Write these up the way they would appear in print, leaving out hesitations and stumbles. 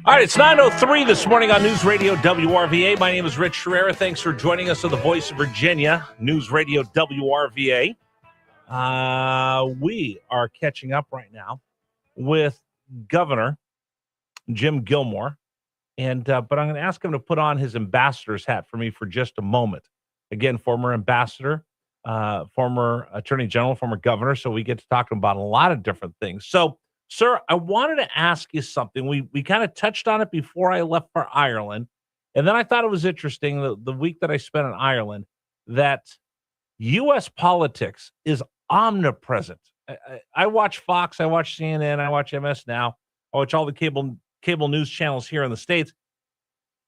All right, it's 9:03 this morning on News Radio WRVA. My name is Rich Herrera. Thanks for joining us on the Voice of Virginia, News Radio WRVA. We are catching up right now with Governor Jim Gilmore, and but I'm going to ask him to put on his ambassador's hat for me for just a moment. Again, former ambassador, former attorney general, former governor, so we get to talk about a lot of different things. So, sir, I wanted to ask you something. We kind of touched on it before I left for Ireland, and then I thought it was interesting the week that I spent in Ireland that U.S. politics is omnipresent. I watch Fox, I watch CNN, I watch MS Now, I watch all the cable news channels here in the States.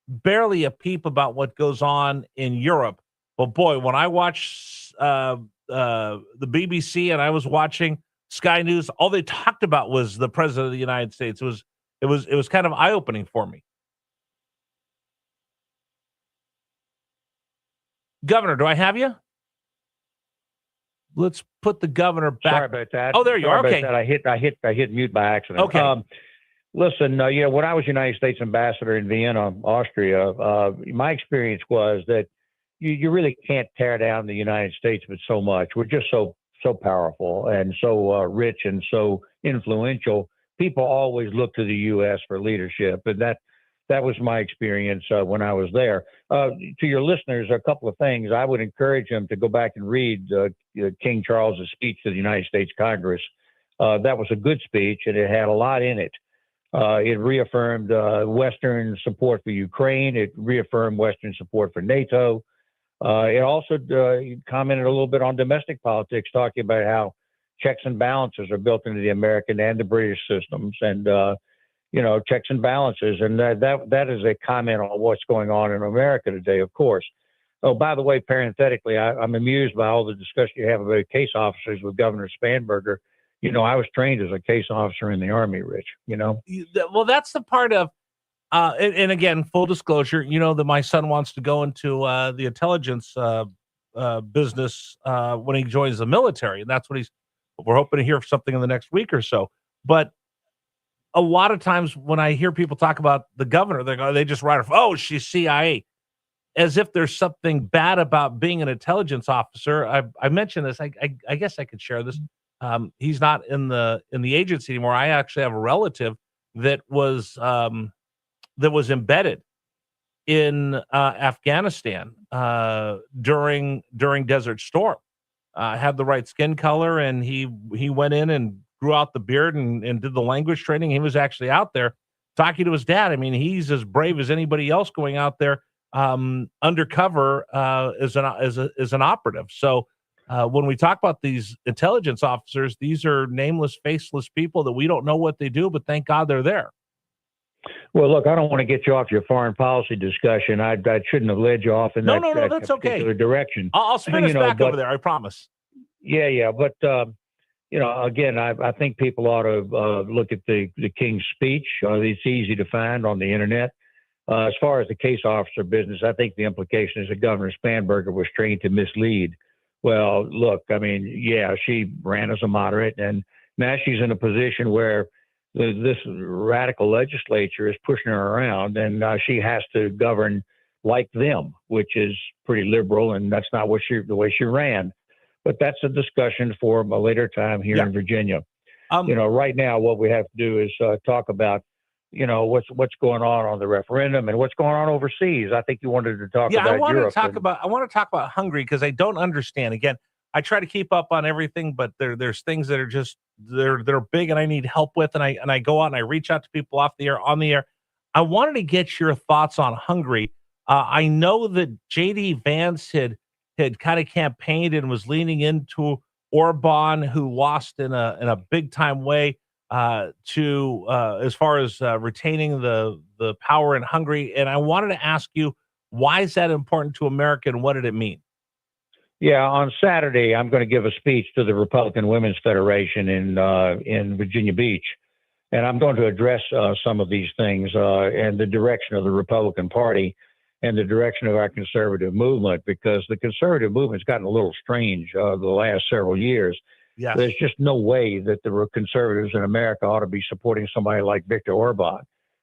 Barely a peep about what goes on in Europe. But boy, when I watch the BBC and I was watching Sky News, all they talked about was the president of the United States. It was kind of eye-opening for me. Governor, do I have you? Let's put the governor back. Sorry about that. Oh, there you are. Okay. I hit mute by accident. Okay. Listen, when I was United States ambassador in Vienna, Austria, my experience was that you really can't tear down the United States with so much. We're just so powerful and so rich and so influential. People always look to the U.S. for leadership, and that was my experience when I was there. To your listeners, a couple of things. I would encourage them to go back and read King Charles's speech to the United States Congress. That was a good speech, and it had a lot in it. It reaffirmed Western support for Ukraine. It reaffirmed Western support for NATO. It also commented a little bit on domestic politics, talking about how checks and balances are built into the American and the British systems, and checks and balances. And that is a comment on what's going on in America today, of course. Oh, by the way, parenthetically, I'm amused by all the discussion you have about case officers with Governor Spanberger. I was trained as a case officer in the Army, Rich, Well, that's the part of, and again, full disclosure, that my son wants to go into the intelligence business when he joins the military. And that's what we're hoping to hear something in the next week or so. But a lot of times when I hear people talk about the governor, they just write off, oh, she's CIA, as if there's something bad about being an intelligence officer. I mentioned this. I guess I could share this. He's not in the agency anymore. I actually have a relative that was embedded in Afghanistan during Desert Storm. Had the right skin color, and he went in and grew out the beard and did the language training. He was actually out there talking to his dad. I mean, he's as brave as anybody else going out there undercover as an operative. So when we talk about these intelligence officers, these are nameless, faceless people that we don't know what they do, but thank God they're there. Well, look, I don't want to get you off your foreign policy discussion. I shouldn't have led you off in that that's particular okay. direction. I'll spin us back over there, I promise. Yeah. But, again, I think people ought to look at the King's speech. It's easy to find on the internet. As far as the case officer business, I think the implication is that Governor Spanberger was trained to mislead. Well, look, I mean, yeah, she ran as a moderate, and now she's in a position where this radical legislature is pushing her around, and she has to govern like them, which is pretty liberal, and that's not the way she ran. But that's a discussion for a later time here in Virginia. Right now, what we have to do is talk about, what's going on the referendum and what's going on overseas. I think you wanted to talk about Europe. I want to talk about Hungary because I don't understand. Again, I try to keep up on everything, but there's things that are just they're big and I need help with, and I go out and I reach out to people off the air, on the air. I wanted to get your thoughts on Hungary. I know that J.D. Vance had kind of campaigned and was leaning into Orban, who lost in a big time way to as far as retaining the power in Hungary. And I wanted to ask you, why is that important to America, and what did it mean? Yeah, on Saturday, I'm going to give a speech to the Republican Women's Federation in Virginia Beach, and I'm going to address some of these things and the direction of the Republican Party and the direction of our conservative movement, because the conservative movement's gotten a little strange the last several years. Yes. There's just no way that the conservatives in America ought to be supporting somebody like Viktor Orban.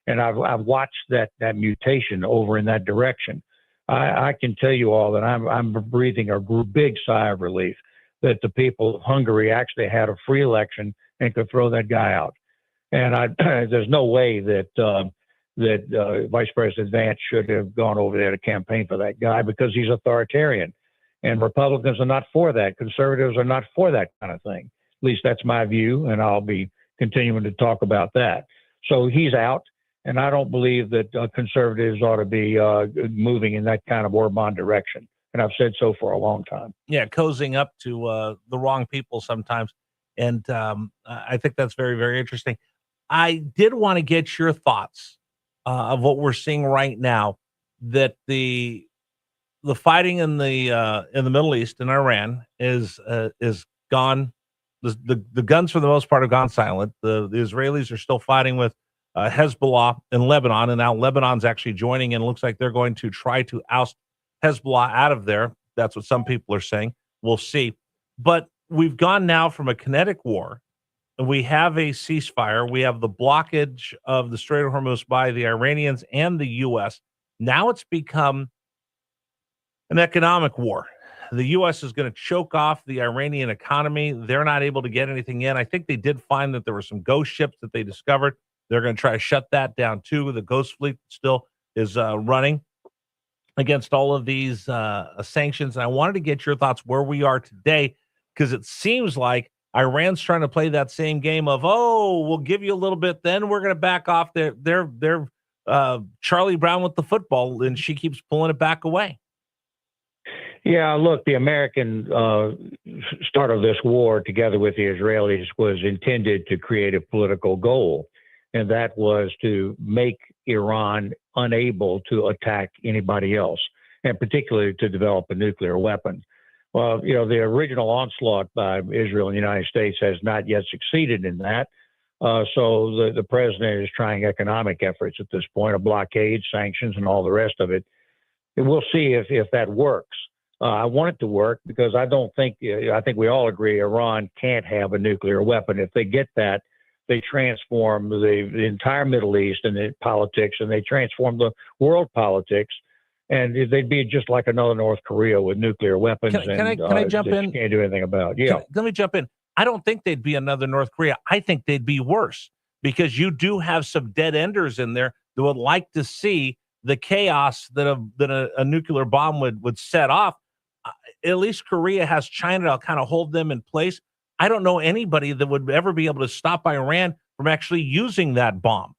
And I've watched that mutation over in that direction. I can tell you all that I'm breathing a big sigh of relief that the people of Hungary actually had a free election and could throw that guy out. And there's no way that Vice President Vance should have gone over there to campaign for that guy, because he's authoritarian. And Republicans are not for that. Conservatives are not for that kind of thing. At least that's my view, and I'll be continuing to talk about that. So he's out, and I don't believe that conservatives ought to be moving in that kind of Orban direction. And I've said so for a long time. Yeah, cozying up to the wrong people sometimes. And I think that's very, very interesting. I did want to get your thoughts of what we're seeing right now, that the fighting in the Middle East and Iran is gone. The guns for the most part have gone silent. The Israelis are still fighting with Hezbollah in Lebanon, and now Lebanon's actually joining, and it looks like they're going to try to oust Hezbollah out of there. That's what some people are saying. We'll see. But we've gone now from a kinetic war, and we have a ceasefire. We have the blockage of the Strait of Hormuz by the Iranians and the U.S. Now it's become an economic war. The U.S. is going to choke off the Iranian economy. They're not able to get anything in. I think they did find that there were some ghost ships that they discovered. They're going to try to shut that down too. The Ghost Fleet still is running against all of these sanctions. And I wanted to get your thoughts where we are today, because it seems like Iran's trying to play that same game of, oh, we'll give you a little bit, then we're going to back off. They're Charlie Brown with the football, and she keeps pulling it back away. Yeah, look, the American start of this war together with the Israelis was intended to create a political goal, and that was to make Iran unable to attack anybody else, and particularly to develop a nuclear weapon. Well, you know, the original onslaught by Israel and the United States has not yet succeeded in that. So the president is trying economic efforts at this point, a blockade, sanctions, and all the rest of it. And we'll see if that works. I want it to work, because I think we all agree Iran can't have a nuclear weapon. If they get that, they transform the entire Middle East and the politics, and they transform the world politics, and they'd be just like another North Korea with nuclear weapons. Can I jump in? Can't do anything about. Yeah. Let me jump in. I don't think they'd be another North Korea. I think they'd be worse, because you do have some dead enders in there that would like to see the chaos that a nuclear bomb would set off. At least Korea has China to kind of hold them in place. I don't know anybody that would ever be able to stop Iran from actually using that bomb.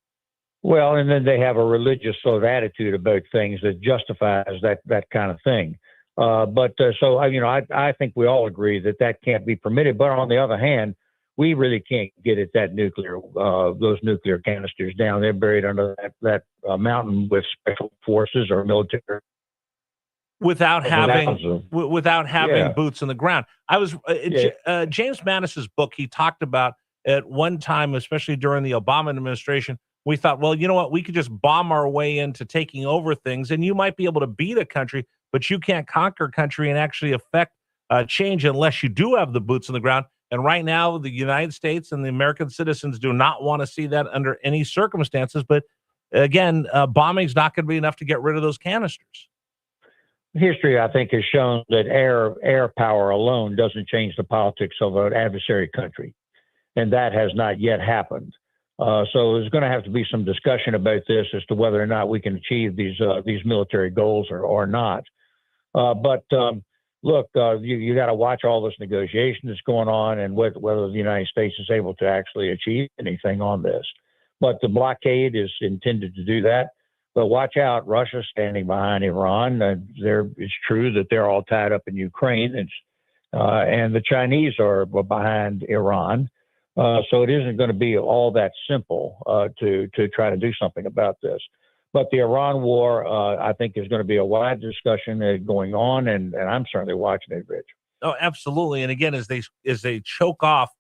Well, and then they have a religious sort of attitude about things that justifies that kind of thing. So I think we all agree that can't be permitted. But on the other hand, we really can't get at that those nuclear canisters down. They're buried under that mountain with special forces or military. Without having boots on the ground. I was James Mattis's book. He talked about at one time, especially during the Obama administration, we thought, well, you know what, we could just bomb our way into taking over things, and you might be able to beat a country, but you can't conquer a country and actually affect change unless you do have the boots on the ground. And right now, the United States and the American citizens do not want to see that under any circumstances. But again, bombing is not going to be enough to get rid of those canisters. History, I think, has shown that air power alone doesn't change the politics of an adversary country, and that has not yet happened. So there's going to have to be some discussion about this as to whether or not we can achieve these military goals or not. Look, you got to watch all this negotiation that's going on, and whether the United States is able to actually achieve anything on this. But the blockade is intended to do that. But watch out, Russia's standing behind Iran. It's true that they're all tied up in Ukraine, and the Chinese are behind Iran. So it isn't going to be all that simple to try to do something about this. But the Iran war, I think, is going to be a wide discussion going on, and I'm certainly watching it, Rich. Oh, absolutely. And again, as they choke off,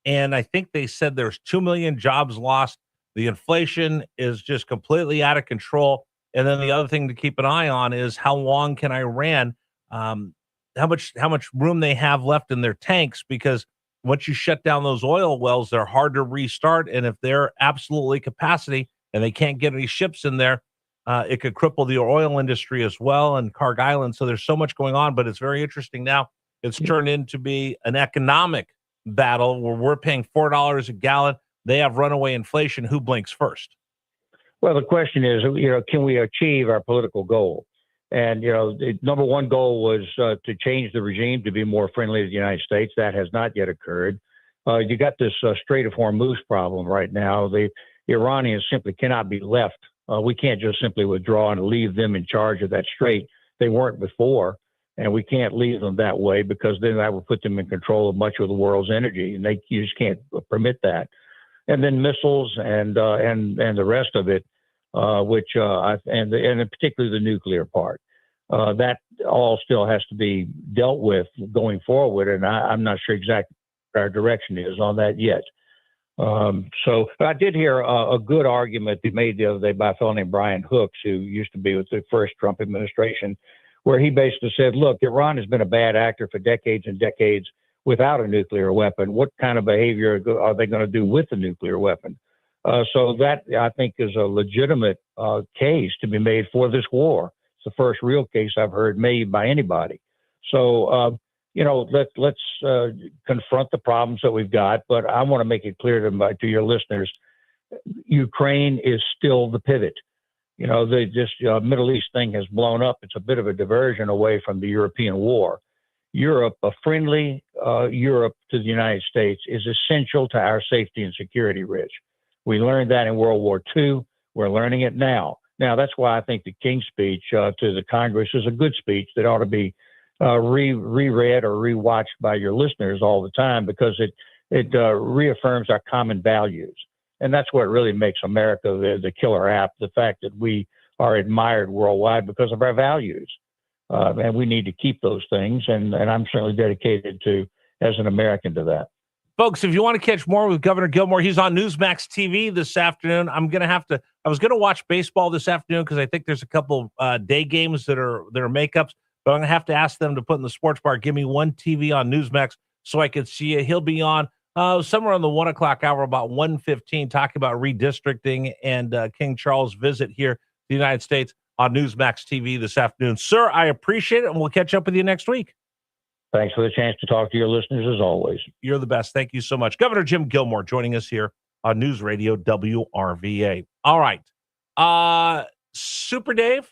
and I think they said there's 2 million jobs lost. The inflation is just completely out of control. And then the other thing to keep an eye on is how long can Iran, how much room they have left in their tanks, because once you shut down those oil wells, they're hard to restart. And if they're absolutely capacity and they can't get any ships in there, it could cripple the oil industry as well and Karg Island. So there's so much going on, but it's very interesting now. It's turned into be an economic battle where we're paying $4 a gallon. They have runaway inflation. Who blinks first? Well, the question is, can we achieve our political goal? And, the number one goal was to change the regime to be more friendly to the United States. That has not yet occurred. You got this Strait of Hormuz problem right now. The Iranians simply cannot be left. We can't just simply withdraw and leave them in charge of that strait. They weren't before, and we can't leave them that way because then that would put them in control of much of the world's energy, and you just can't permit that. And then missiles and the rest of it, and particularly the nuclear part, that all still has to be dealt with going forward. And I'm not sure exactly what our direction is on that yet. So I did hear a good argument that made the other day by a fellow named Brian Hooks, who used to be with the first Trump administration, where he basically said, look, Iran has been a bad actor for decades and decades without a nuclear weapon. What kind of behavior are they going to do with the nuclear weapon? So that, I think, is a legitimate case to be made for this war. It's the first real case I've heard made by anybody. So, let's confront the problems that we've got. But I want to make it clear to your listeners, Ukraine is still the pivot. This Middle East thing has blown up. It's a bit of a diversion away from the European war. Europe, a friendly Europe to the United States, is essential to our safety and security, Rich. We learned that in World War II. We're learning it now. Now, that's why I think the King's speech to the Congress is a good speech that ought to be reread or rewatched by your listeners all the time, because it reaffirms our common values. And that's what really makes America the killer app, the fact that we are admired worldwide because of our values. And we need to keep those things. And I'm certainly dedicated as an American to that. Folks, if you want to catch more with Governor Gilmore, he's on Newsmax TV this afternoon. I was going to watch baseball this afternoon because I think there's a couple day games that are makeups, but I'm going to have to ask them to put in the sports bar, give me one TV on Newsmax so I could see it. He'll be on somewhere on the 1 o'clock hour, about 1:15, talking about redistricting and King Charles' visit here to the United States on Newsmax TV this afternoon. Sir, I appreciate it, and we'll catch up with you next week. Thanks for the chance to talk to your listeners, as always. You're the best. Thank you so much. Governor Jim Gilmore joining us here on News Radio WRVA. All right. Super Dave,